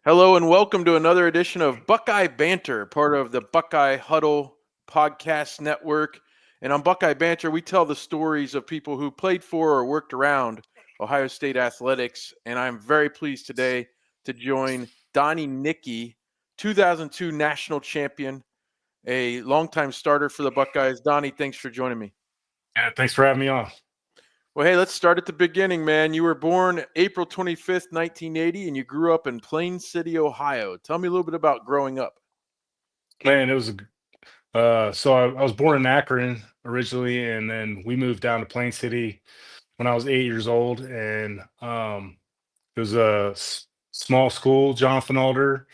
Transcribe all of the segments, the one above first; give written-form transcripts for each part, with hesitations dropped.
Hello and welcome to another edition of Buckeye Banter, part of the Buckeye Huddle podcast network. And on Buckeye Banter, we tell the stories of people who played for or worked around Ohio State athletics. And I'm very pleased today to join Donnie Nickey, 2002 national champion, a longtime starter for the Buckeyes. Donnie, thanks for joining me. Yeah, thanks for having me on. Well, hey, let's start at the beginning, man. You were born April 25th, 1980, and you grew up in Plain City, Ohio. Tell me a little bit about growing up. Man, it was I was born in Akron originally, and then we moved down to Plain City when I was 8 years old, and it was a small school. Jonathan Alder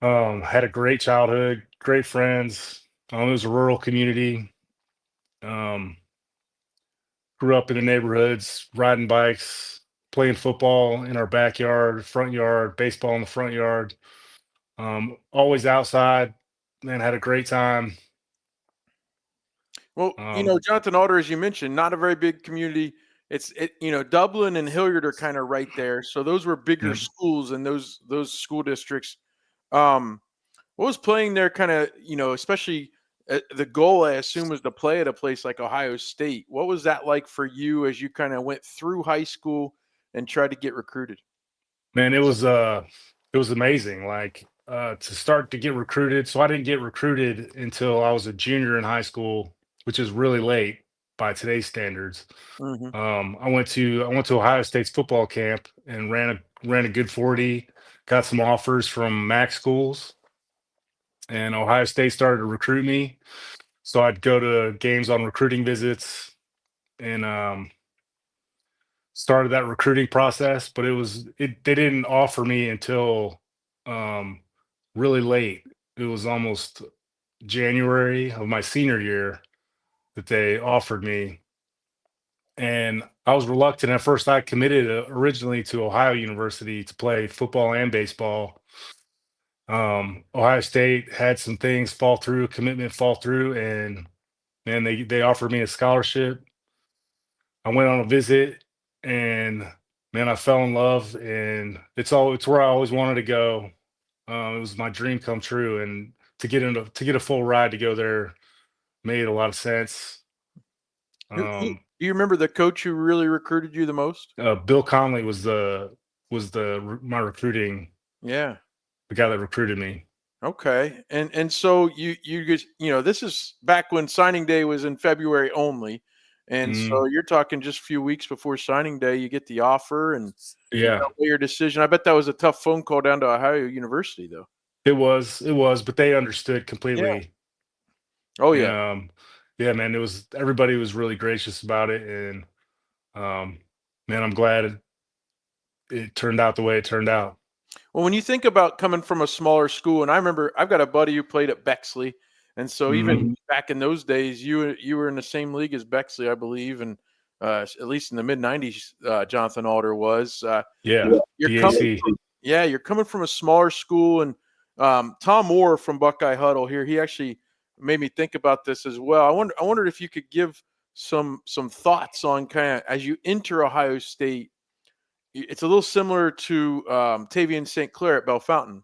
had a great childhood, great friends. It was a rural community. Um, Grew up in the neighborhoods, riding bikes, playing football in our backyard, front yard, baseball in the front yard. Always outside. Man, had a great time. Well, Um, Jonathan Alder, as you mentioned, not a very big community. Dublin and Hilliard are kind of right there. So those were bigger mm, schools and those school districts. Um, what was playing there kind of, especially the goal, I assume, was to play at a place like Ohio State. What was that like for you as you kind of went through high school and tried to get recruited? Man, it was amazing. Like to start to get recruited. So I didn't get recruited until I was a junior in high school, which is really late by today's standards. Hmm. I went to Ohio State's football camp and ran a good 40. Got some offers from MAC schools, and Ohio State started to recruit me. So I'd go to games on recruiting visits, and started that recruiting process. But they didn't offer me until um, really late. It was almost January of my senior year that they offered me, and I was reluctant at first. I committed originally to Ohio University to play football and baseball. Ohio State had some things fall through, commitment fall through, and man, they offered me a scholarship. I went on a visit, and man, I fell in love, and it's where I always wanted to go. It was my dream come true, and to get a full ride to go there made a lot of sense. Do you remember the coach who really recruited you the most? Bill Conley my recruiting, Yeah. the guy that recruited me. Okay. And so you just, this is back when signing day was in February only. And Mm, so you're talking just a few weeks before signing day, you get the offer and you yeah, weigh your decision. I bet that was a tough phone call down to Ohio University though. it was, but they understood Yeah. completely. Oh And yeah. yeah, man, everybody was really gracious about it, and um, man, I'm glad it turned out the way it turned out. Well, when you think about coming from a smaller school, and I remember I've got a buddy who played at Bexley, and so even back in those days, you were in the same league as Bexley, I believe, and at least in the mid '90s, Jonathan Alder was. Yeah, You're coming BAC. from, yeah, you're coming from a smaller school, and Tom Moore from Buckeye Huddle here, he actually made me think about this as well. I wondered if you could give some thoughts on kind of as you enter Ohio State. It's a little similar to Tavian St. Clair at Bellefontaine,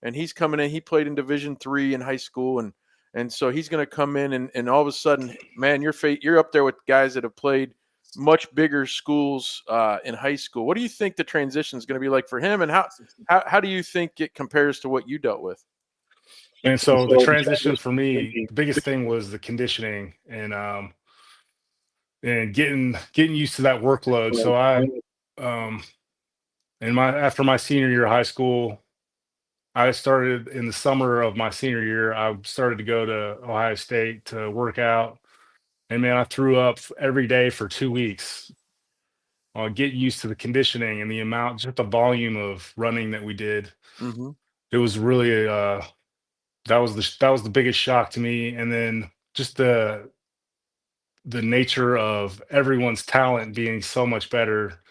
and he's coming in. He played in Division III in high school, and so he's going to come in, and all of a sudden, man, you're up there with guys that have played much bigger schools in high school. What do you think the transition is going to be like for him, and how do you think it compares to what you dealt with? And so the transition for me, the biggest thing was the conditioning, and getting used to that workload. So um in my after my senior year of high school, I started in the summer of my senior year. I started to go to Ohio State to work out, and man, I threw up every day for 2 weeks. Getting used to the conditioning and the amount, just the volume of running that we did. Hmm. It was really that was the biggest shock to me, and then just the nature of everyone's talent being so much better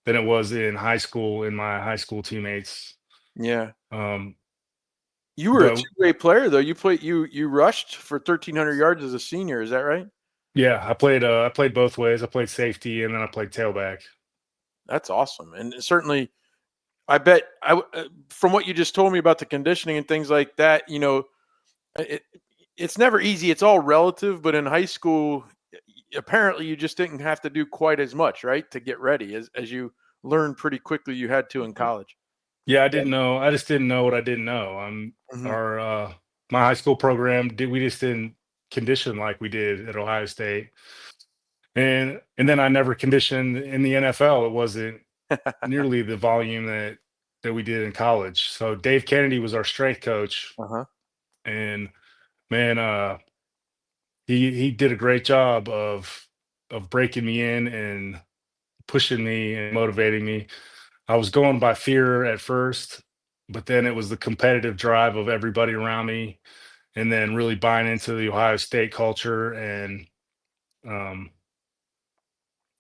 than it was in high school in my high school teammates. Yeah, Um, you were a but two-way player though. You rushed for 1,300 yards as a senior. Is that right? yeah, I played both ways. I played safety and then I played tailback. That's awesome, and certainly I bet from what you just told me about the conditioning and things like that, it, it's never easy. It's all relative, but in high school, apparently you just didn't have to do quite as much, right, to get ready as you learned pretty quickly you had to in college. Yeah, I didn't know. I just didn't know what I didn't know. Mhm. Our my high school program did we just didn't condition like we did at Ohio State, and then I never conditioned in the NFL. It wasn't nearly the volume that we did in college. So Dave Kennedy was our strength coach, Uh-huh. and man, he did a great job of breaking me in and pushing me and motivating me. I was going by fear at first, but then it was the competitive drive of everybody around me, and then really buying into the Ohio State culture and um,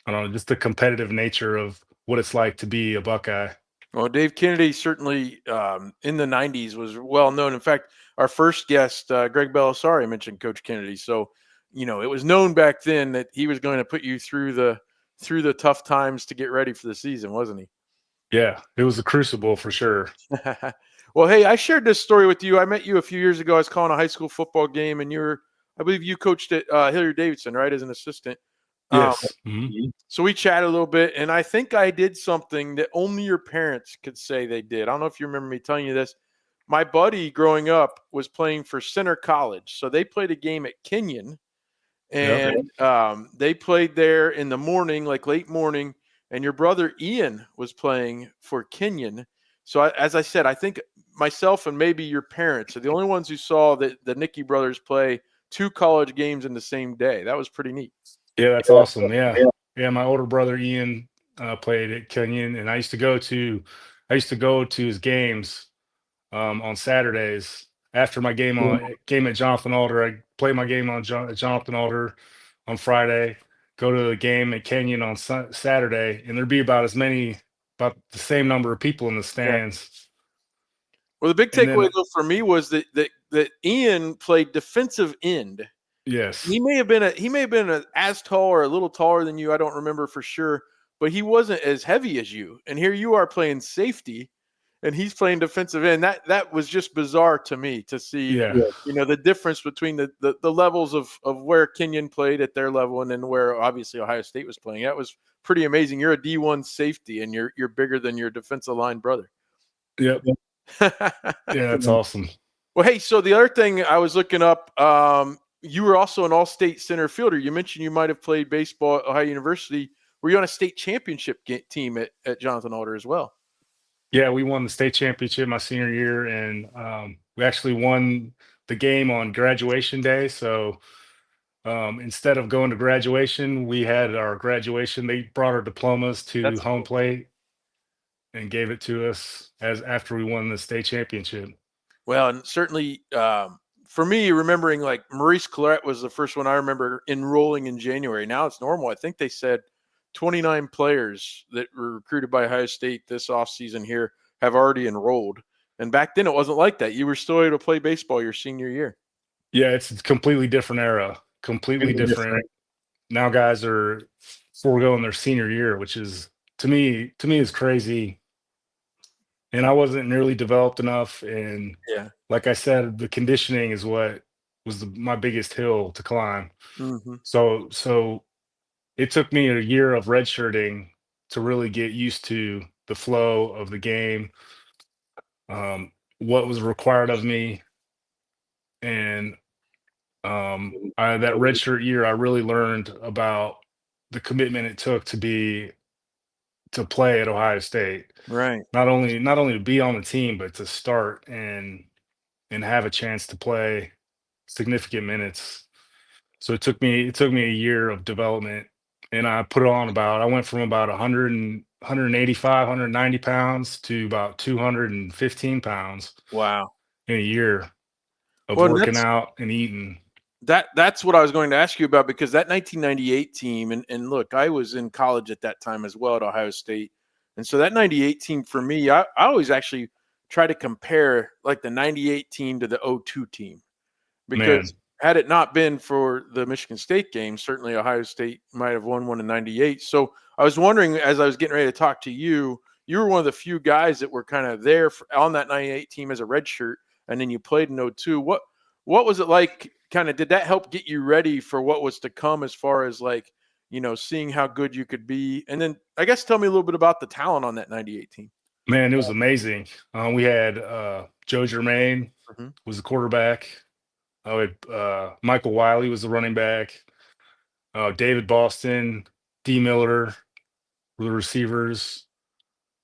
I don't know, just the competitive nature of what it's like to be a Buckeye. Well, Dave Kennedy certainly in the '90s was well known. In fact, our first guest, Greg Belisari, mentioned Coach Kennedy. So, it was known back then that he was going to put you through the tough times to get ready for the season, wasn't he? Yeah, it was a crucible for sure. Well, hey, I shared this story with you. I met you a few years ago. I was calling a high school football game, and I believe you coached at Hilliard Davidson, right, as an assistant. Um, Yes. Mhm. so we chatted a little bit, and I think I did something that only your parents could say they did. I don't know if you remember me telling you this. My buddy growing up was playing for Center College, so they played a game at Kenyon, Yep. and they played there in the morning, like late morning. And your brother Ian was playing for Kenyon. So as I said, I think myself and maybe your parents are the only ones who saw the Nickey brothers play two college games in the same day. That was pretty neat. Yeah, that's awesome. Yeah. Yeah, my older brother Ian played at Kenyon, and I used to go to his games on Saturdays after my game at Jonathan Alder. I play my game at Jonathan Alder on Friday, go to the game at Kenyon on Saturday, and there'd be about the same number of people in the Yeah. stands. Well, the big And takeaway then though for me was that Ian played defensive end. yes, He may have been as tall or a little taller than you. I don't remember for sure, but he wasn't as heavy as you. And here you are playing safety, and he's playing defensive end. That was just bizarre to me to see. yeah, The difference between the levels of where Kenyon played at their level and then where obviously Ohio State was playing. That was pretty amazing. You're a D1 safety, and you're bigger than your defensive line brother. yep, yeah, that's awesome. Well, hey, so the other thing I was looking up, you were also an all-state center fielder. You mentioned you might have played baseball at Ohio University. Were you on a state championship team at Jonathan Alder as well? Yeah, we won the state championship my senior year, and we actually won the game on graduation day. So instead of going to graduation, we had our graduation. They brought our diplomas to That's home cool. plate and gave it to us as after we won the state championship. Well, and certainly for me, remembering like Maurice Clarett was the first one I remember enrolling in January. Now it's normal. I think they said 29 players that were recruited by Ohio State this offseason here have already enrolled. And back then it wasn't like that. You were still able to play baseball your senior year. Yeah, it's a completely different era, completely different. Now guys are foregoing their senior year, which is to me is crazy. And I wasn't nearly developed enough. And Yeah. like I said, the conditioning is what was my biggest hill to climb. Hmm. So it took me a year of redshirting to really get used to the flow of the game, what was required of me, and that redshirt year, I really learned about the commitment it took to play at Ohio State. Right. Not only to be on the team, but to start and have a chance to play significant minutes. So it took me a year of development, and I went from about 100 and 185, 190 pounds to about 215 pounds Wow. in a year of Well, and working out and eating. that's what I was going to ask you about because that 1998 team, and look, I was in college at that time as well at Ohio State. And so that 98 team for me, I always actually try to compare like the 98 team to the '02 team because Man, had it not been for the Michigan State game, certainly Ohio State might have won one in '98. So I was wondering as I was getting ready to talk to you, you were one of the few guys that were kind of there on that 98 team as a red shirt, and then you played in 02. What was it like? Kind of did that help get you ready for what was to come as far as like, seeing how good you could be? And then I guess tell me a little bit about the talent on that 98 team. Man, it was amazing. We had Joe Germain Mhm. was the quarterback. Michael Wiley was the running back. David Boston, D. Miller were the receivers.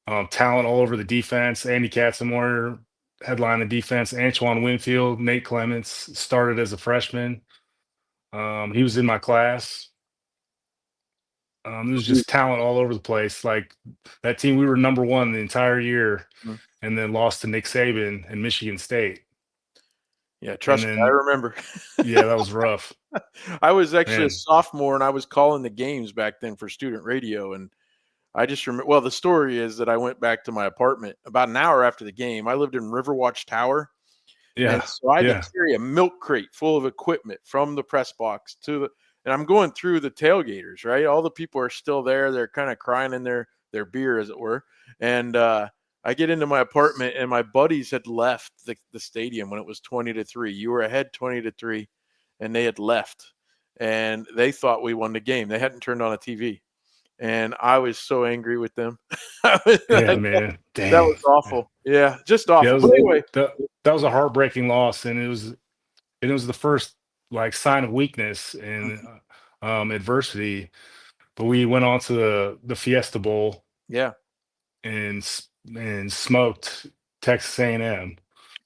Talent all over the defense. Andy Katzenmoyer headlined the defense. Antoine Winfield, Nate Clements started as a freshman. He was in my class. There was just talent all over the place. Like that team, we were number one the entire year, Mhm. and then lost to Nick Saban and Michigan State. Yeah, And trust me, I then, remember. yeah, that was rough, I was actually a man. sophomore, and I was calling the games back then for student radio, and I just remember. Well, the story is that I went back to my apartment about an hour after the game. I lived in Riverwatch Tower, and Yeah, so I had to yeah, carry a milk crate full of equipment from the press box to the. And I'm going through the tailgaters, right? All the people are still there. They're kind of crying in their beer, as it were. And I get into my apartment, and my buddies had left the stadium when it was 20-3. You were ahead 20-3, and they had left, and they thought we won the game. They hadn't turned on a TV, and I was so angry with them. yeah, That man. was Dang. awful. Yeah, just Yeah, awful. But anyway, that was a heartbreaking loss, and it was the first like sign of weakness and adversity. But we went on to the Fiesta Bowl yeah, and smoked Texas A&M.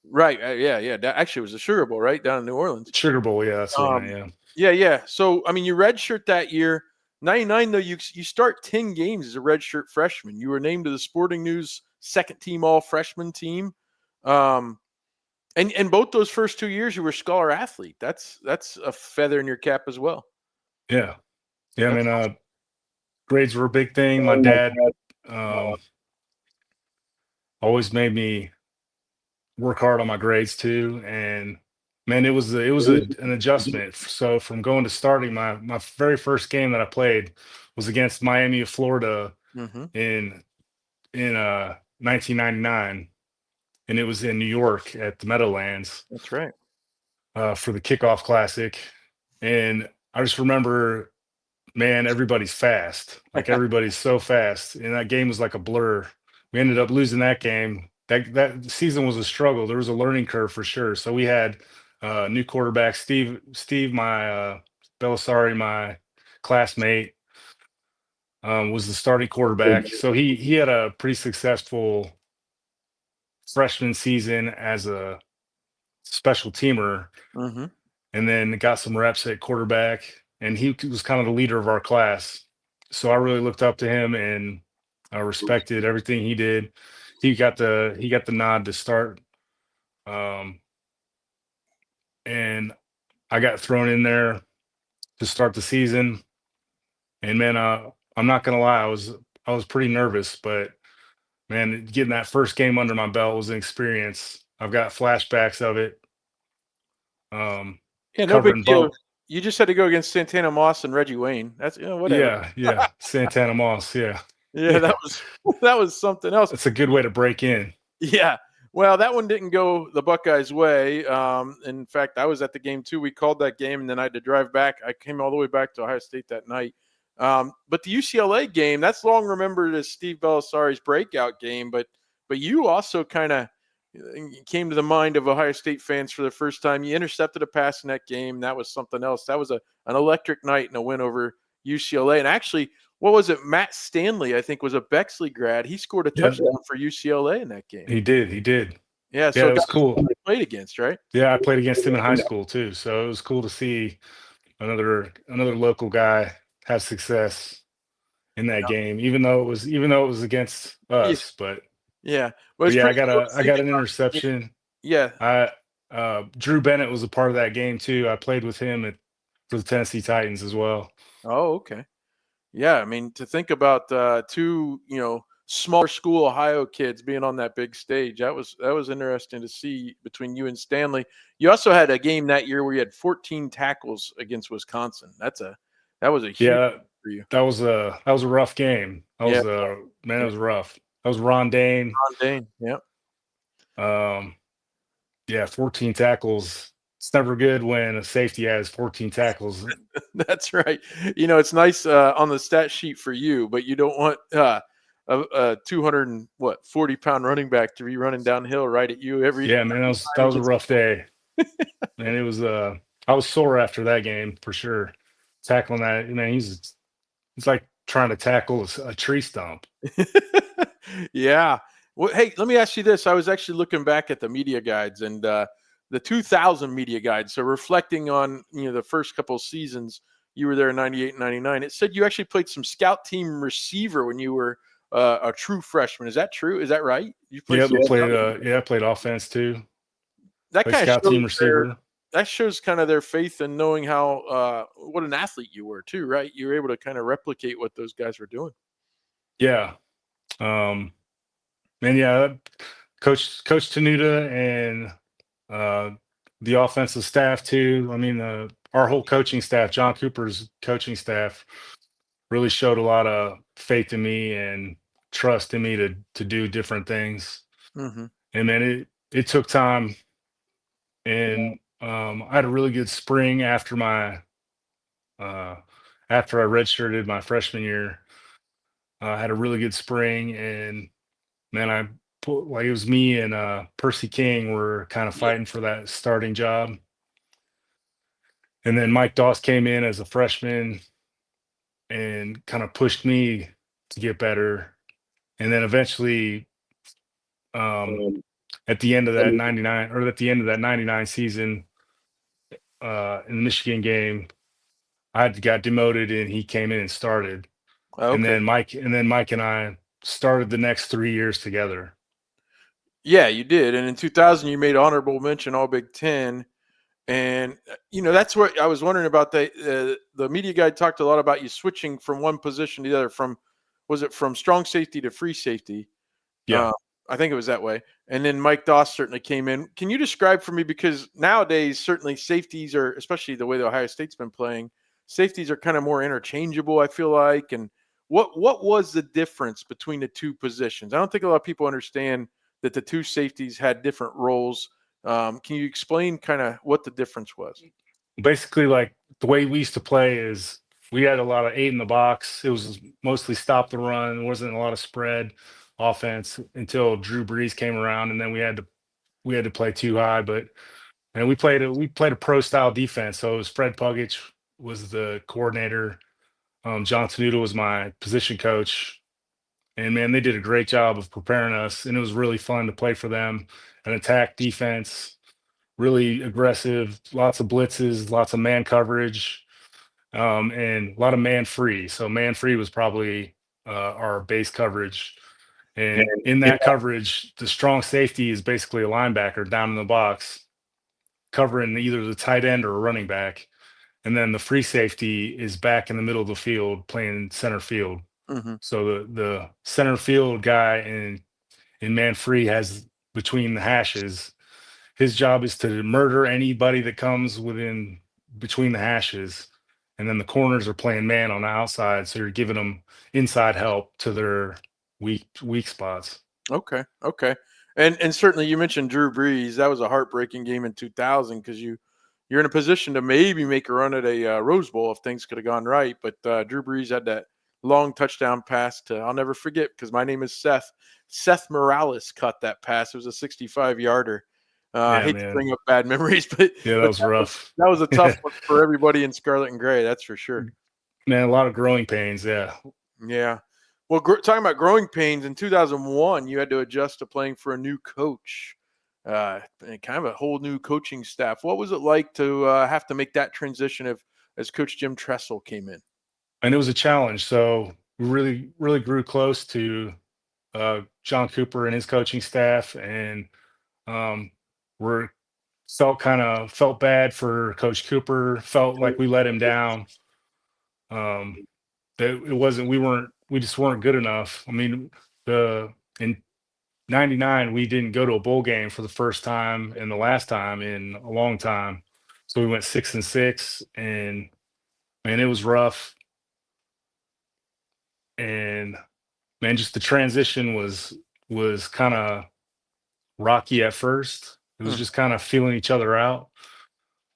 right. Yeah, yeah. That actually was the Sugar Bowl, right down in New Orleans. Sugar Bowl, yeah, that's what I meant. Um, Yeah, yeah, yeah. So I mean, you redshirt that year. 99 though, you start 10 games as a redshirt freshman. You were named to the Sporting News second team all freshman team. Um, and both those first 2 years you were scholar athlete. That's a feather in your cap as well. yeah, yeah. I That's mean, grades were a big thing. My dad um, always made me work hard on my grades too, and man, an adjustment. So from going to starting, my very first game that I played was against Miami of Florida Mhm. in 1999, and it was in New York at the Meadowlands That's right. for the kickoff classic. And I just remember, man, everybody's fast. Like everybody's so fast, and that game was like a blur. We ended up losing that game. That season was a struggle. There was a learning curve for sure. So we had new quarterback Steve, my Belisari, my classmate, was the starting quarterback. So he had a pretty successful freshman season as a special teamer, Mhm. and then got some reps at quarterback. And he was kind of the leader of our class. So I really looked up to him, and I respected everything he did. He got the nod to start, um, and I got thrown in there to start the season. And man, I'm not gonna lie, I was pretty nervous, but man, getting that first game under my belt was an experience. I've got flashbacks of it. Um, Yeah, no big covering deal. both. You just had to go against Santana Moss and Reggie Wayne. That's whatever. Yeah, yeah, Santana Moss. Yeah, Yeah, yeah, that was that was something else. that's a good way to break in. Yeah. Well, that one didn't go the Buckeyes' way. In fact, I was at the game too. We called that game, and then I had to drive back. I came all the way back to Ohio State that night. But the UCLA game, that's long remembered as Steve Belisari's breakout game. But you also kind of came to the mind of Ohio State fans for the first time. You intercepted a pass in that game. That was something else. That was an electric night and a win over UCLA. And actually, what was it? Matt Stanley, I think, was a Bexley grad. He scored a Yeah, touchdown for UCLA in that game. he did. He did. Yeah, Yeah, so it was guys cool. they played against, right? Yeah, I played against him in high school too, so it was cool to see another local guy have success in that game, even though it was against Yeah, us. But yeah. Well, but it's yeah, I pretty got cool a to I think got an about. interception. Yeah. I Drew Bennett was a part of that game too. I played with him for the Tennessee Titans as well. Oh, okay. Yeah, I mean, to think about two, smaller school Ohio kids being on that big stage, that was interesting to see between you and Stanley. You also had a game that year where you had 14 tackles against Wisconsin. That was a huge Yeah, for you. that was a rough game. That Yeah. was a man, it was rough. That was Ron Dane. Ron Dane. Yep. Yeah, 14 tackles. It's never good when a safety has 14 tackles. That's right. It's nice on the stat sheet for you, but you don't want a 240-pound running back to be running downhill right at you every Yeah, man, that time he was a gets. rough day. Man, it was I was sore after that game for sure. Tackling that, man, he's like trying to tackle a tree stump. Yeah. Well, hey, let me ask you this. I was actually looking back at the media guides and the 2000 media guide. So reflecting on the first couple of seasons, you were there in '98 and '99. It said you actually played some scout team receiver when you were a true freshman. Is that true? Is that right? You played Yeah, some but scout? I played offense too. That Played kind of scout shows team receiver. kind of their faith in knowing how what an athlete you were too, right? You were able to kind of replicate what those guys were doing. Yeah. And yeah, Coach Tenuta and uh, the offensive staff too. I mean, our whole coaching staff, John Cooper's coaching staff, really showed a lot of faith in me and trust in me to do different things. Hmm. And man, it took time, and I had a really good spring uh, after I redshirted my freshman year. I had a really good spring, and man, I put like it was me and Percy King were kind of Yeah. fighting for that starting job. And then Mike Doss came in as a freshman and kind of pushed me to get better. And then eventually, um, at the end of that 99 or at the end of that 99 season, in the Michigan game, I got demoted and he came in and started. And Okay. then Mike and I started the next 3 years together. Yeah, you did. And in 2000, you made honorable mention All Big Ten. And that's what I was wondering about. The media guide talked a lot about you switching from one position to the other. Was it from strong safety to free safety? Yeah. Uh, I think it was that way. And then Mike Doss certainly came in. Can you describe for me, because nowadays certainly safeties are, especially the way the Ohio State's been playing, safeties are kind of more interchangeable, I feel like. And what was the difference between the two positions? I don't think a lot of people understand that the two safeties had different roles. Can you explain kind of what the difference was? Basically, like the way we used to play is we had a lot of eight in the box. It was mostly stop the run. There wasn't a lot of spread offense until Drew Brees came around, and then we had to play too high. But and we played a pro style defense. So it was Fred Puggich was the coordinator. John Tenuta was my position coach, and man, they did a great job of preparing us, and it was really fun to play for them. An attack defense, really aggressive, lots of blitzes, lots of man coverage, and a lot of man free. So man free was probably our base coverage. And in that coverage, the strong safety is basically a linebacker down in the box, covering either the tight end or a running back. And then the free safety is back in the middle of the field playing center field. Hmm. So the center field guy in man free has between the hashes. His job is to murder anybody that comes within between the hashes. And then the corners are playing man on the outside. So you're giving them inside help to their weak spots. Okay. Okay. And certainly you mentioned Drew Brees. That was a heartbreaking game in 2000 because you're in a position to maybe make a run at a Rose Bowl if things could have gone right. But Drew Brees had that long touchdown pass to, I'll never forget, because my name is Seth. Seth Morales caught that pass. It was a 65-yarder. I Yeah, hate to man. bring up bad memories, but Yeah, that was rough. that was a tough one for everybody in scarlet and gray. That's for sure. Man, a lot of growing pains. Yeah. Yeah. Well, talking about growing pains, in 2001, you had to adjust to playing for a new coach, and kind of a whole new coaching staff. What was it like to have to make that transition as Coach Jim Trestle came in? And it was a challenge. So we really grew close to John Cooper and his coaching staff. And um, we're felt bad for Coach Cooper, felt like we let him down. Um, that it wasn't we just weren't good enough. I mean, the in '99 we didn't go to a bowl game for the first time and the last time in a long time. So we went 6-6, and man, it was rough. And man, just the transition was kind of rocky at first. It was Hmm. just kind of feeling each other out.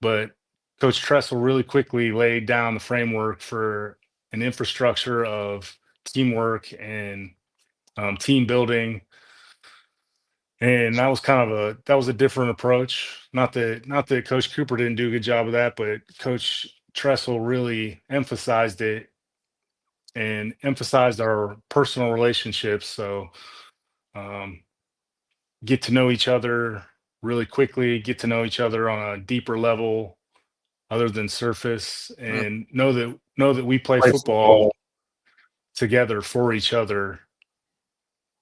But Coach Trestle really quickly laid down the framework for an infrastructure of teamwork and team building, and that was a different approach. Not that Coach Cooper didn't do a good job of that, but Coach Trestle really emphasized it and emphasized our personal relationships. So um, get to know each other really quickly, get to know each other on a deeper level other than surface, Hmm. and know that we play Play football football. together for each other,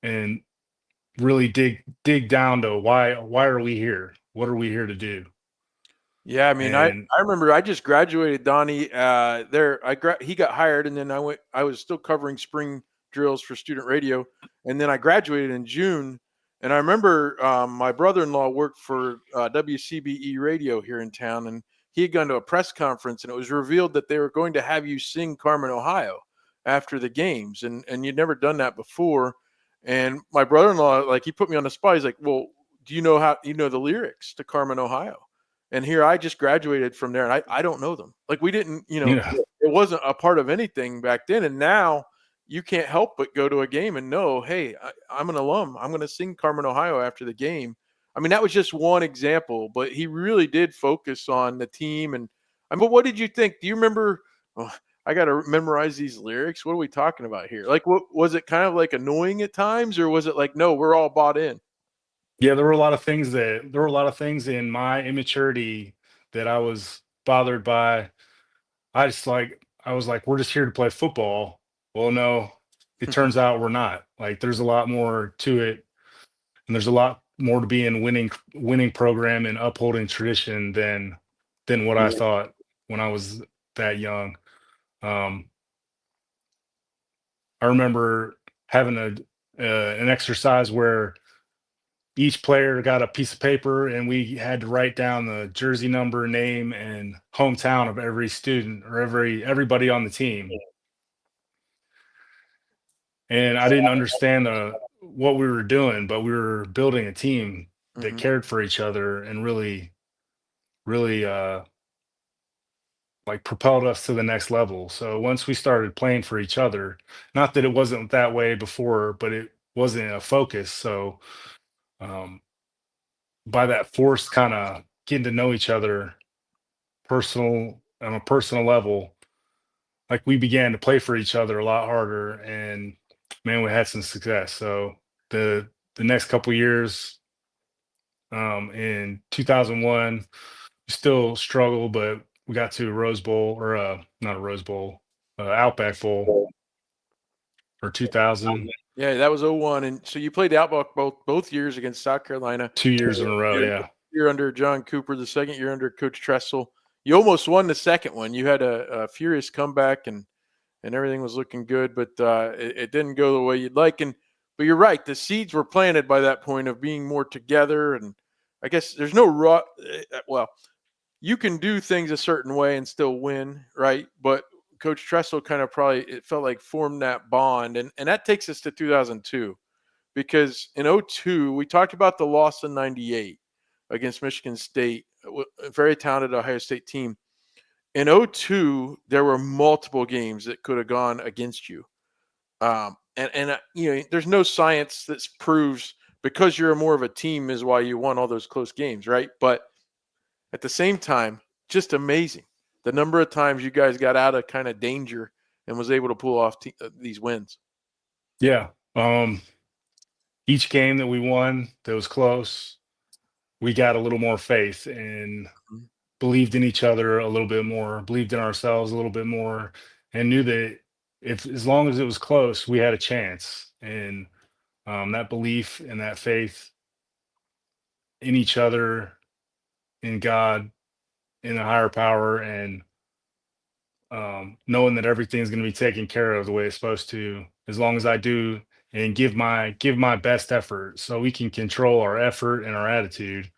and really dig down to why are we here? What are we here to do? Yeah, I mean, And I remember I just graduated Donnie there. He got hired, and then I was still covering spring drills for student radio, and then I graduated in June. And I remember my brother-in-law worked for WCBE radio here in town, and he had gone to a press conference, and it was revealed that they were going to have you sing Carmen, Ohio, after the games, and you'd never done that before. And my brother-in-law, like, he put me on the spot. He's like, "Well, do you know how you know the lyrics to Carmen, Ohio?" And here I just graduated from there, and I don't know them. Like, we didn't, yeah, it wasn't a part of anything back then. And now you can't help but go to a game and know, hey, I'm an alum. I'm going to sing Carmen, Ohio after the game. I mean, that was just one example, but he really did focus on the team. And I mean, what did you think? Do you remember? Oh, I got to memorize these lyrics. What are we talking about here? Like, what was it kind of like annoying at times, or was it like, no, we're all bought in? yeah, there were a lot of things in my immaturity that I was bothered by. I was like, we're just here to play football. Well, no, it turns out we're not. Like there's a lot more to it, and there's a lot more to being winning program and upholding tradition than what I thought when I was that young. Um, I remember having an exercise where each player got a piece of paper and we had to write down the jersey number, name, and hometown of every student or everybody on the team. And I didn't understand what we were doing, but we were building a team that Hmm. cared for each other and really like propelled us to the next level. So once we started playing for each other, not that it wasn't that way before, but it wasn't a focus. So um, by that force kind of getting to know each other personal on a personal level, like we began to play for each other a lot harder, and man, we had some success. So the next couple years, in 2001, we still struggled, but we got to a Rose Bowl or not a Rose Bowl, Outback Bowl for 2000, Yeah, that was '01, and so you played the Outback both years against South Carolina. 2 years in a row. Year Yeah, year under John Cooper, the second year under Coach Trestle. You almost won the second one. You had a furious comeback, and everything was looking good, but it didn't go the way you'd like. And but you're right, the seeds were planted by that point of being more together. And I guess there's no well, you can do things a certain way and still win, right? But Coach Trestle kind of probably, it felt like, formed that bond, and that takes us to 2002, because in '02 we talked about the loss in '98 against Michigan State, a very talented Ohio State team. In '02 there were multiple games that could have gone against you. There's no science that proves because you're more of a team is why you won all those close games, right? But at the same time, just amazing the number of times you guys got out of kind of danger and was able to pull off these wins. yeah. Each game that we won that was close, we got a little more faith and Mhm. believed in each other a little bit more, believed in ourselves a little bit more, and knew that if as long as it was close, we had a chance. And that belief and that faith in each other, in God, in a higher power, and knowing that everything's going to be taken care of the way it's supposed to, as long as I do and give my best effort, so we can control our effort and our attitude.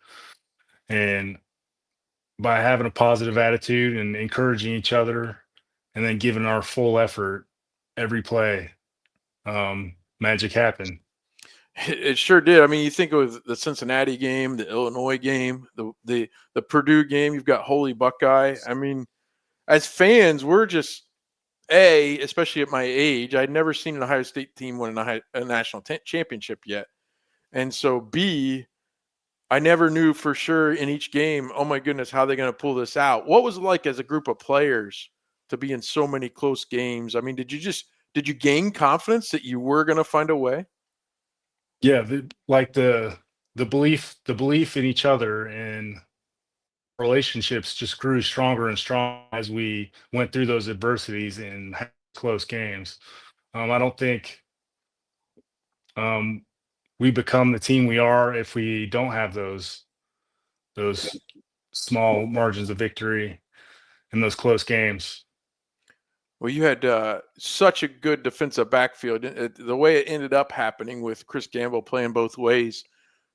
And by having a positive attitude and encouraging each other and then giving our full effort every play, magic happened. It sure did. I mean, you think of the Cincinnati game, the Illinois game, the Purdue game. You've got Holy Buckeye. I mean, as fans, we're just especially at my age, I'd never seen an Ohio State team win a national championship yet, and so B, I never knew for sure in each game. Oh my goodness, how are they going to pull this out? What was it like as a group of players to be in so many close games? I mean, did you gain confidence that you were going to find a way? Yeah, the belief in each other and relationships just grew stronger and stronger as we went through those adversities and had close games. I don't think um, we become the team we are if we don't have those small margins of victory in those close games. Well, you had such a good defensive backfield. The way it ended up happening with Chris Gamble playing both ways,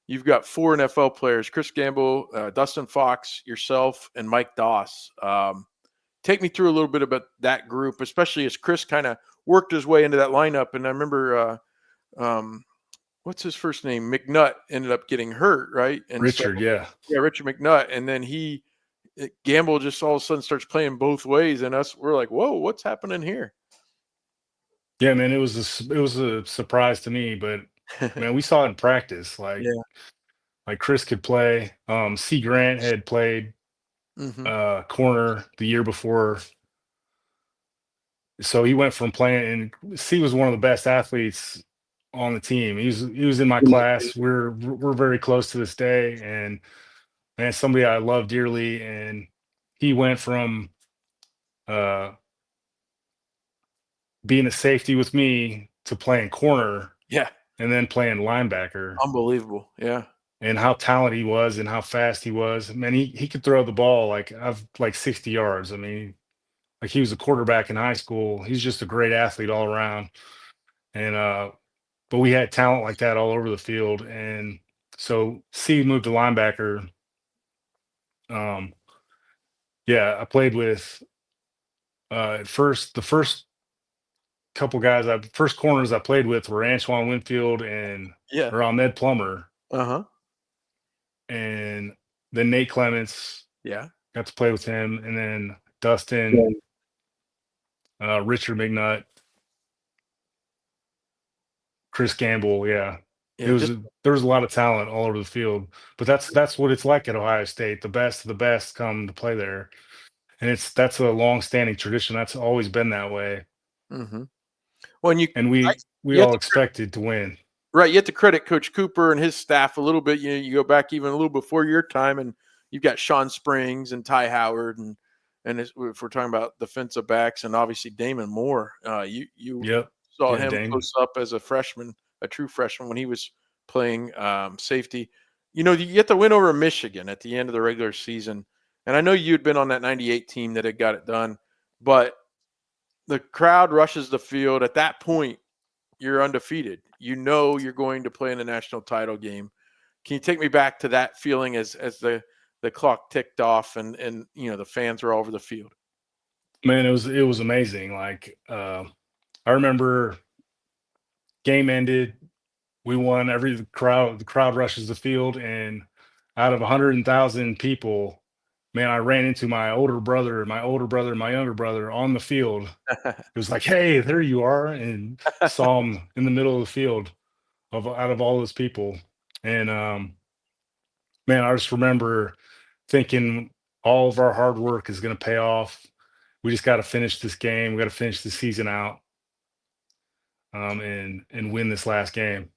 you've got 4 NFL players: Chris Gamble, Dustin Fox, yourself, and Mike Doss. Take me through a little bit about that group, especially as Chris kind of worked his way into that lineup. And I remember, what's his first name? McNutt ended up getting hurt, right? And so, Richard, yeah. yeah, Richard McNutt. And then Gamble just all of a sudden starts playing both ways. And we're like, whoa, what's happening here? Yeah, man, it was a surprise to me, but man, we saw it in practice. Like Yeah. like Chris could play. C. Grant had played Hmm. corner the year before, so he went from playing. And C was one of the best athletes on the team. He was in my class. We're very close to this day, and man, somebody I love dearly. And he went from uh, being a safety with me to playing corner Yeah. and then playing linebacker. Unbelievable. Yeah. And how talented he was and how fast he was. Man, he could throw the ball like 60 yards. I mean, like he was a quarterback in high school. He's just a great athlete all around. And but we had talent like that all over the field. And so C moved to linebacker. Um, yeah, I played with at first the first corners I played with were Antoine Winfield and Yeah. or Ahmed Plummer, Uh-huh. and then Nate Clements. Yeah. Got to play with him, and then Dustin, Richard McNutt, Chris Gamble. Yeah, it Yeah. was Just there was a lot of talent all over the field. But that's what it's like at Ohio State. The best of the best come to play there, and that's a long-standing tradition. That's always been that way, hmm. Well, and and we you have all to expected to win. right. You have to credit Coach Cooper and his staff a little bit. You go back even a little before your time, and you've got Sean Springs and Ty Howard, and if we're talking about defensive backs, and obviously Damon Moore. You Yep. saw Yeah, him Damon. close up as a freshman, a true freshman when he was playing safety. You get the win over Michigan at the end of the regular season, and I know you'd been on that '98 team that had got it done, but the crowd rushes the field at that point. You're undefeated. You're going to play in the national title game. Can you take me back to that feeling as the clock ticked off and the fans were all over the field? Man, it was amazing. Like I remember game ended, we won. The crowd rushes the field, and out of 100,000 people, man, I ran into my older brother, my younger brother on the field. It was like, hey, there you are, and saw him in the middle of the field of out of all those people. And man, I just remember thinking all of our hard work is going to pay off. We just got to finish this game. We got to finish the season out, and win this last game.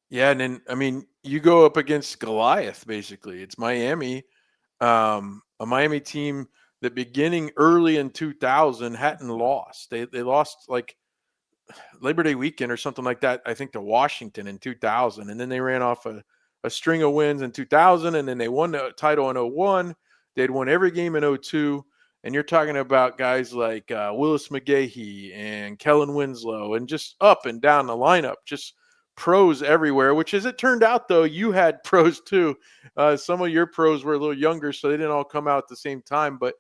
Yeah, and then I mean, you go up against Goliath basically. It's Miami, a Miami team that beginning early in 2000 hadn't lost. They lost like Labor Day weekend or something like that, I think, to Washington in 2000. And then they ran off a string of wins in 2000. And then they won the title in '01. They'd won every game in '02. And you're talking about guys like Willis McGahee and Kellen Winslow and just up and down the lineup, just pros everywhere, which as it turned out, though, you had pros too. Some of your pros were a little younger, so they didn't all come out at the same time. But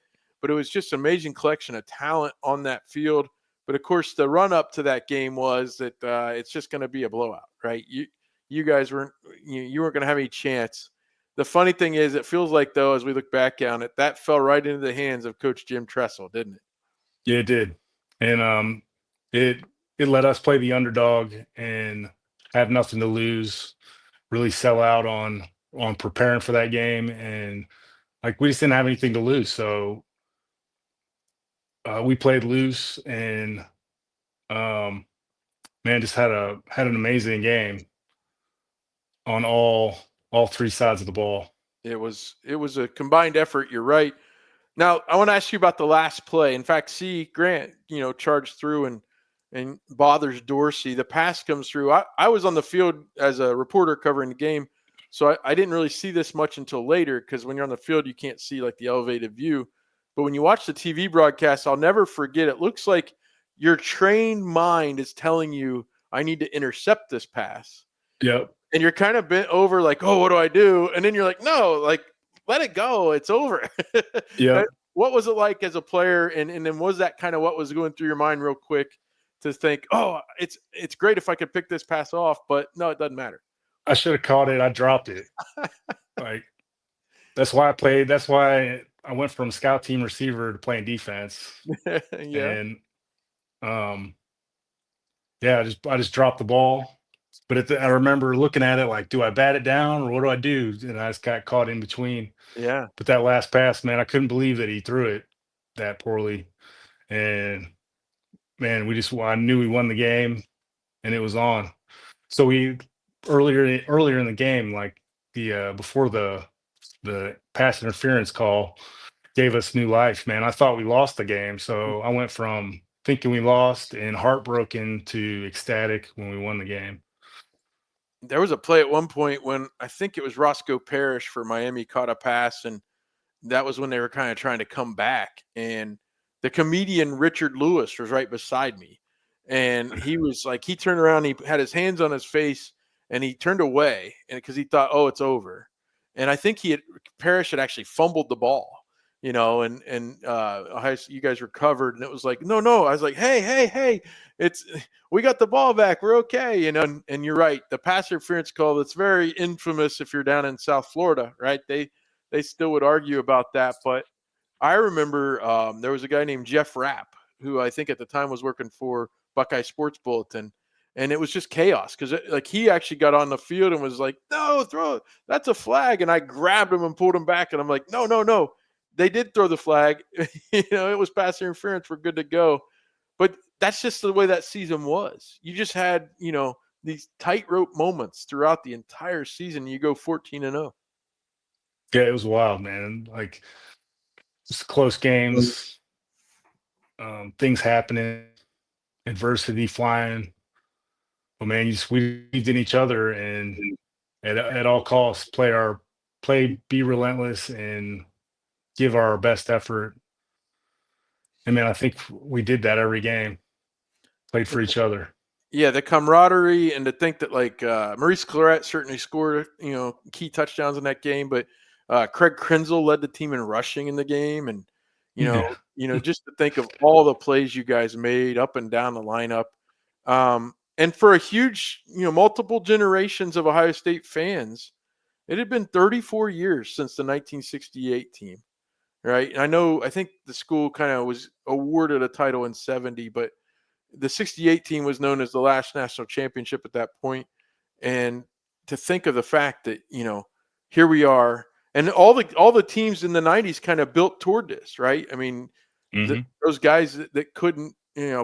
it was just an amazing collection of talent on that field. But of course, the run up to that game was that it's just going to be a blowout, right? You guys weren't you weren't going to have any chance. The funny thing is, it feels like though, as we look back on it, that fell right into the hands of Coach Jim Trestle, didn't it? Yeah, it did. And it it let us play the underdog and have nothing to lose, really sell out on preparing for that game. And like we just didn't have anything to lose. So we played loose and um man, just had an amazing game on all three sides of the ball. It was a combined effort. You're right. Now, I want to ask you about the last play. In fact, see Grant, charged through and bothers Dorsey. The pass comes through. I was on the field as a reporter covering the game, so I didn't really see this much until later because when you're on the field, you can't see like the elevated view. But when you watch the TV broadcast, I'll never forget. It looks like your trained mind is telling you, I need to intercept this pass. Yep. And you're kind of bent over like, oh, what do I do? And then you're like, no, like, let it go. It's over. Yep. What was it like as a player? And then was that kind of what was going through your mind real quick to think, oh, it's great if I could pick this pass off, but no, it doesn't matter. I should have caught it. I dropped it. Like that's why I played. That's why I went from scout team receiver to playing defense. Yeah. And um yeah, I just dropped the ball. But I remember looking at it like, do I bat it down or what do I do? And I just got caught in between. Yeah. But that last pass, man, I couldn't believe that he threw it that poorly. And man, I knew we won the game and it was on. So we earlier in the game, like the before the pass interference call gave us new life, man. I thought we lost the game. So I went from thinking we lost and heartbroken to ecstatic when we won the game. There was a play at one point when I think it was Roscoe Parrish for Miami caught a pass, and that was when they were kind of trying to come back. And the comedian Richard Lewis was right beside me. And he was like, he turned around, he had his hands on his face, and he turned away and because he thought, oh, it's over. And I think Parrish had actually fumbled the ball, and you guys recovered, and it was like, no, no. I was like, hey, hey, hey, it's we got the ball back, we're okay, and you're right. The pass interference call that's very infamous if you're down in South Florida, right? They still would argue about that, but I remember there was a guy named Jeff Rapp who I think at the time was working for Buckeye Sports Bulletin, and it was just chaos because like he actually got on the field and was like, "No, throw it. That's a flag," and I grabbed him and pulled him back, and I'm like, "No, no, no." They did throw the flag. It was pass interference. We're good to go. But that's just the way that season was. You just had these tightrope moments throughout the entire season. You go 14-0. Yeah, it was wild, man. Like just close games, things happening, adversity flying. But man, we believed in each other and at all costs be relentless and give our best effort. And man, I think we did that every game. Played for each other. Yeah, the camaraderie and to think that like Maurice Claret certainly scored key touchdowns in that game, but Craig Krenzel led the team in rushing in the game, and Yeah. just to think of all the plays you guys made up and down the lineup, and for a huge multiple generations of Ohio State fans, it had been 34 years since the 1968 team, right? And I think the school kind of was awarded a title in 70, but the 68 team was known as the last national championship at that point. And to think of the fact that, here we are, and all the teams in the 90s kind of built toward this, right? I mean, Hmm. those guys that couldn't,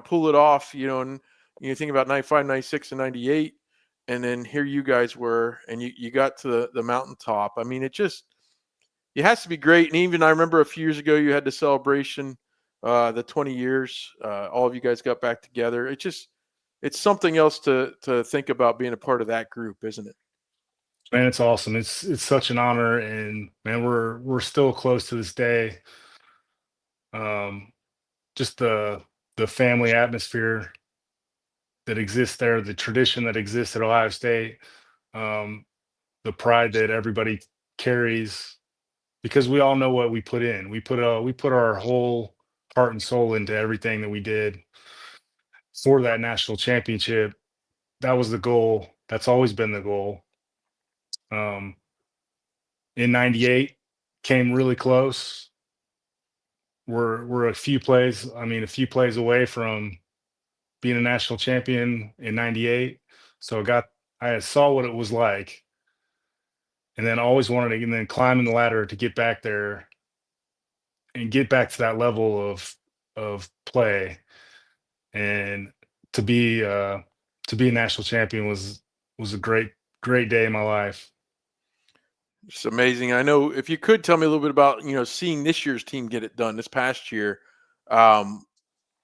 pull it off, and you think about 95, 96, and 98. And then here you guys were, and you got to the mountaintop. I mean, it has to be great. And even I remember a few years ago, you had the celebration, the 20 years. All of you guys got back together. It's something else to think about being a part of that group, isn't it? Man, it's awesome. It's such an honor, and man, we're still close to this day. Um, just the family atmosphere that exists there, the tradition that exists at Ohio State, um, the pride that everybody carries, because we all know what we put in. We put our whole heart and soul into everything that we did, for that national championship. That was the goal. That's always been the goal. Um, in '98, came really close. We're a few plays. I mean, a few plays away from being a national champion in '98. So I saw what it was like, and then always wanted to, and then climbing the ladder to get back there and get back to that level of play, and to be uh to be a national champion was a great day in my life. It's amazing. I know if you could tell me a little bit about, seeing this year's team get it done this past year, um,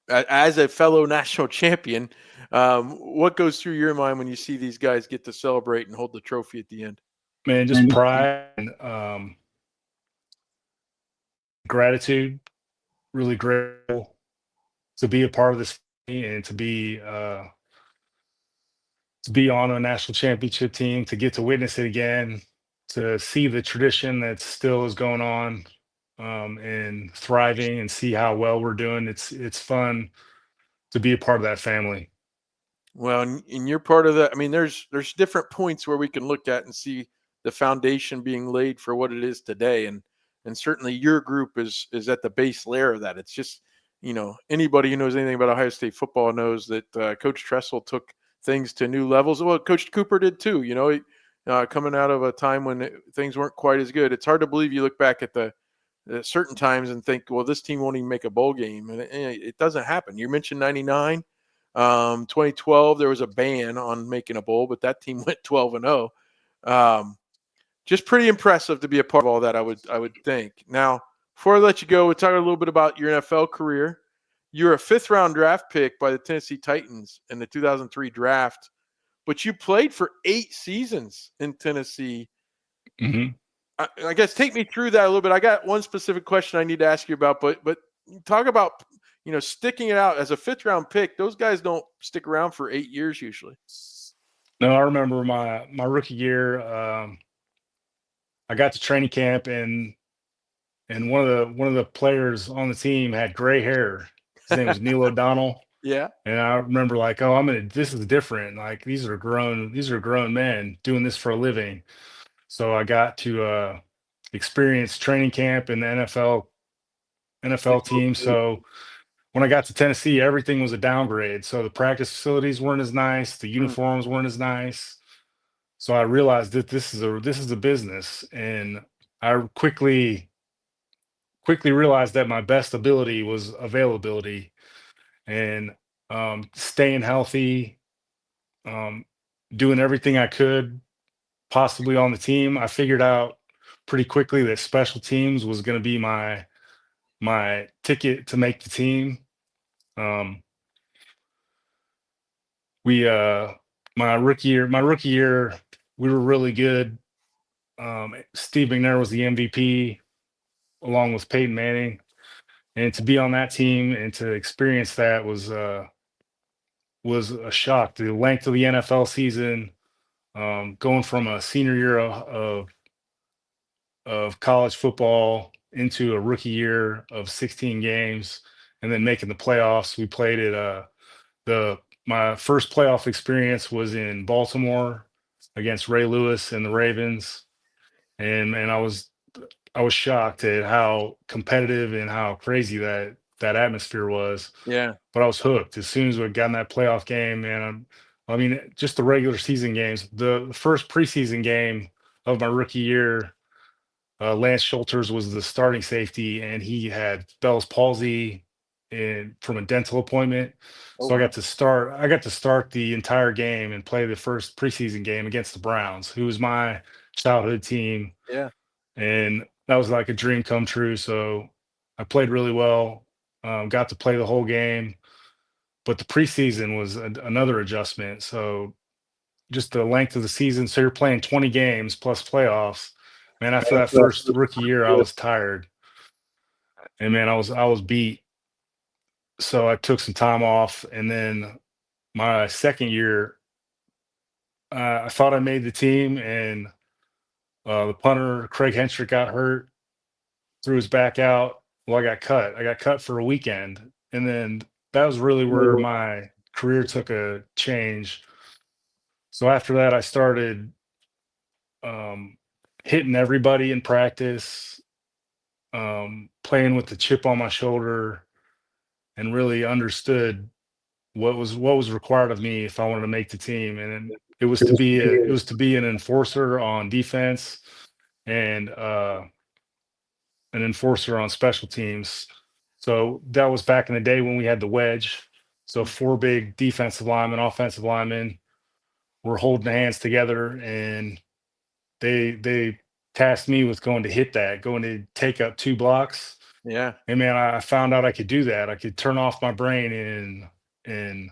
as a fellow national champion, what goes through your mind when you see these guys get to celebrate and hold the trophy at the end? Man, just pride and gratitude. Really grateful to be a part of this family and to be on a national championship team, to get to witness it again, to see the tradition that still is going on, and thriving, and see how well we're doing. It's fun to be a part of that family. Well, and you're part of that. I mean, there's different points where we can look at and see the foundation being laid for what it is today, and certainly your group is at the base layer of that. It's just, anybody who knows anything about Ohio State football knows that Coach Trestle took things to new levels. Well, Coach Cooper did too. Coming out of a time when things weren't quite as good. It's hard to believe you look back at the certain times and think, well, this team won't even make a bowl game, and it doesn't happen. You mentioned '99. 2012, there was a ban on making a bowl, but that team went 12-0. Just pretty impressive to be a part of all that, I would think. Now, before I let you go, we'll talk a little bit about your NFL career. You're a fifth-round draft pick by the Tennessee Titans in the 2003 draft, but you played for 8 seasons in Tennessee. Hmm. I guess take me through that a little bit. I got one specific question I need to ask you about, but talk about sticking it out as a fifth round pick. Those guys don't stick around for 8 years usually. No, I remember my rookie year. I got to training camp, and one of the players on the team had gray hair. His name was Neil O'Donnell. Yeah. And I remember, like, oh, this is different. Like, these are grown men doing this for a living. So I got to experience training camp in the NFL team. So when I got to Tennessee, everything was a downgrade. So the practice facilities weren't as nice, the Mm, uniforms weren't as nice. So I realized that this is a business, and I quickly realized that my best ability was availability, and staying healthy, um, doing everything I could possibly on the team. I figured out pretty quickly that special teams was going to be my ticket to make the team. Um, we my rookie year, we were really good. Steve McNair was the MVP along with Peyton Manning, and to be on that team and to experience that was a shock. The length of the NFL season, going from a senior year of college football into a rookie year of 16 games, and then making the playoffs. We played at the my first playoff experience was in Baltimore against Ray Lewis and the Ravens, and I was shocked at how competitive and how crazy that atmosphere was. yeah. But I was hooked as soon as we got in that playoff game, man. I mean, just the regular season games. The first preseason game of my rookie year, Lance Schulters was the starting safety, and he had Bell's palsy and from a dental appointment. Oh So I wow. got to start. I got to start the entire game and play the first preseason game against the Browns, who was my childhood team, Yeah. and that was like a dream come true. So I played really well. Got to play the whole game, but the preseason was another adjustment. So just the length of the season. So you're playing 20 games plus playoffs. Man, after that first rookie year, I was tired, and man, I was beat. So I took some time off, and then my second year, I thought I made the team, and the punter Craig Henstrick got hurt, threw his back out. Well, I got cut. I got cut for a weekend, and then that was really where career took a change. So after that, I started um, hitting everybody in practice, playing with the chip on my shoulder, and really understood what was required of me if I wanted to make the team. And it was to be an enforcer on defense and an enforcer on special teams. So that was back in the day when we had the wedge. So four big defensive linemen, offensive linemen were holding hands together, and they tasked me with going to take up two blocks. Yeah. And man, I found out I could do that. I could turn off my brain and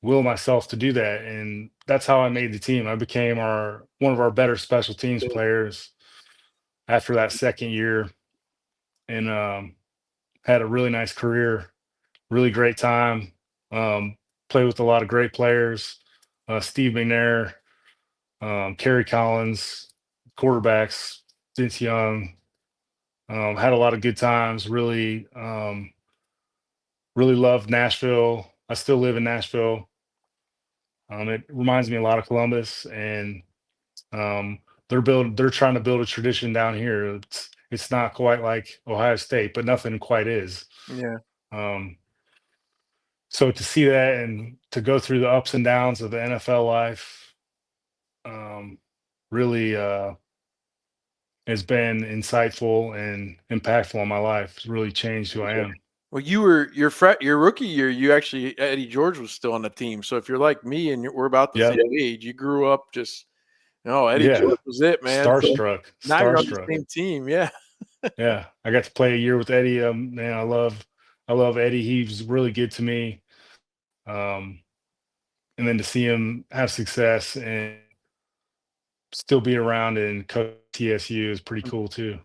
will myself to do that. And that's how I made the team. I became our one of our better special teams players after that second year, and had a really nice career, really great time. Um, Played with a lot of great players, Steve McNair, Kerry Collins, quarterbacks, Vince Young. Had a lot of good times. Really loved Nashville. I still live in Nashville. It reminds me a lot of Columbus, and um, they're trying to build a tradition down here. It's not quite like Ohio State, but nothing quite is. Yeah. Um, so to see that and to go through the ups and downs of the NFL life, um, really has been insightful and impactful on my life. It's really changed who I am. Well, you were your rookie year. You actually Eddie George was still on the team. So if you're like me and we're about the same Yep. age, you grew up just no Eddie Yeah. George was it, man. So Starstruck. now you're on the Starstruck. same team. Yeah. Yeah. I got to play a year with Eddie. Man, I love Eddie. He was really good to me. Um, and then to see him have success and still be around and coach TSU is pretty cool too.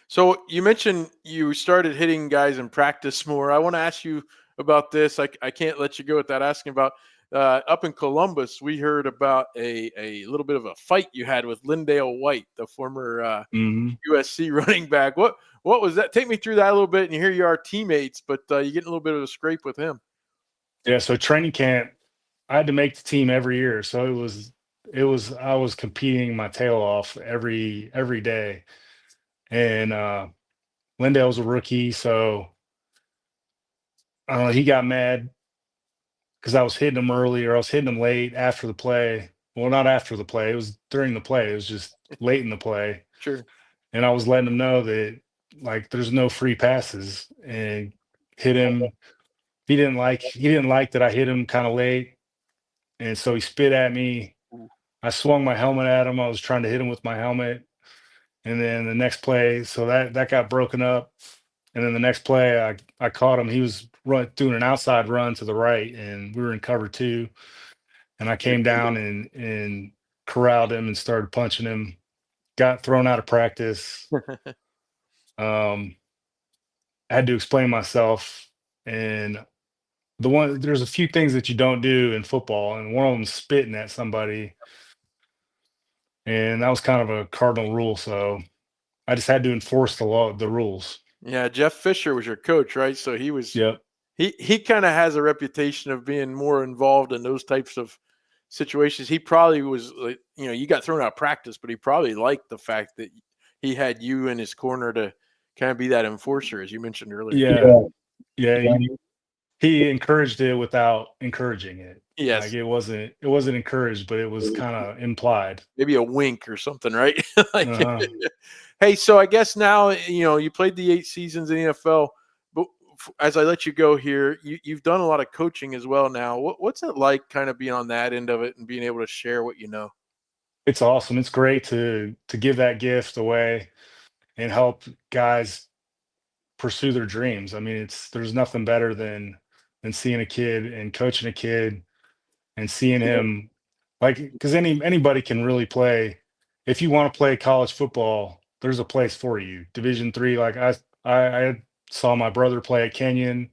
So you mentioned you started hitting guys in practice more. I want to ask you about this. I can't let you go without asking about up in Columbus. We heard about a little bit of a fight you had with Lindale White, the former Hmm. USC running back. What was that? Take me through that a little bit. And here you are, teammates, but you get a little bit of a scrape with him. Yeah. So training camp, I had to make the team every year. So I was competing my tail off every day. And Lindale was a rookie, so I don't know, he got mad because I was hitting him early or I was hitting him late after the play. Well, not after the play, it was during the play. It was just late in the play. Sure. And I was letting him know that like there's no free passes and hit him. He didn't like that I hit him kind of late. And so he spit at me. Ooh. I swung my helmet at him. I was trying to hit him with my helmet. And then the next play, so that got broken up. And then the next play, I caught him. He was doing an outside run to the right, and we were in cover two. And I came down and corralled him and started punching him. Got thrown out of practice. Um, I had to explain myself. And there's a few things that you don't do in football, and one of them is spitting at somebody. And that was kind of a cardinal rule. So I just had to enforce the rules. Yeah, Jeff Fisher was your coach, right? So he was Yep. he kind of has a reputation of being more involved in those types of situations. He probably was like, you got thrown out of practice, but he probably liked the fact that he had you in his corner to kind of be that enforcer, as you mentioned earlier. Yeah. Yeah. He encouraged it without encouraging it. Like Yes, it wasn't encouraged, but it was kind of implied. maybe a wink or something, right? Like, Uh-huh. hey, so I guess now you played the 8 seasons in the NFL, but as I let you go here, you've done a lot of coaching as well now. What's it like, kind of being on that end of it and being able to share what you know? It's awesome. It's great to give that gift away and help guys pursue their dreams. I mean, there's nothing better than seeing a kid and coaching a kid and seeing him like because anybody can really play. If you want to play college football, there's a place for you. Division 3, like I saw my brother play at Kenyon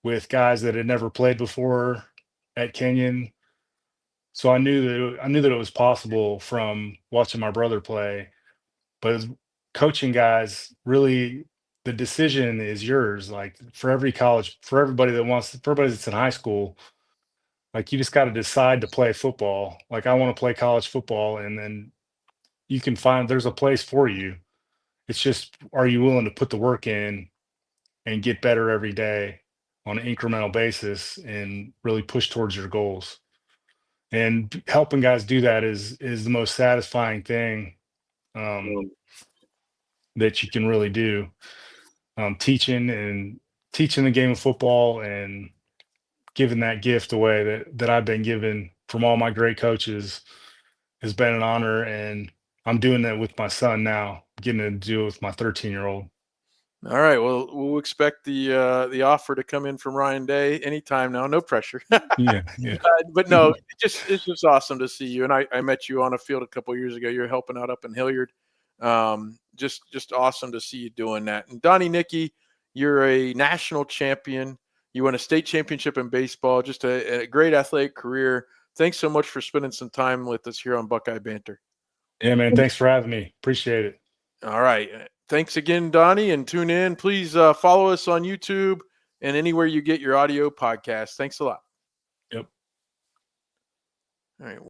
with guys that had never played before at Kenyon. So I knew that it was possible from watching my brother play. But coaching guys, really, the decision is yours. Like for everybody for everybody that's in high school, Like you just got to decide to play football. Like I want to play college football, and then you can find there's a place for you. It's just, are you willing to put the work in and get better every day on an incremental basis and really push towards your goals? And helping guys do that is the most satisfying thing that you can really do. Teaching the game of football and giving that gift away that I've been given from all my great coaches has been an honor, and I'm doing that with my son now, getting to do it with my 13-year-old. All right. Well, we'll expect the offer to come in from Ryan Day anytime now. No pressure. Yeah. But no, it's just awesome to see you. And I met you on a field a couple of years ago. You're helping out up in Hilliard. Just awesome to see you doing that. And Donnie Nickey, you're a national champion. You won a state championship in baseball. Just a great athletic career. Thanks so much for spending some time with us here on Buckeye Banter. Yeah, man. Thanks for having me. Appreciate it. All right. Thanks again, Donnie, and tune in. Please follow us on YouTube and anywhere you get your audio podcast. Thanks a lot. Yep. All right.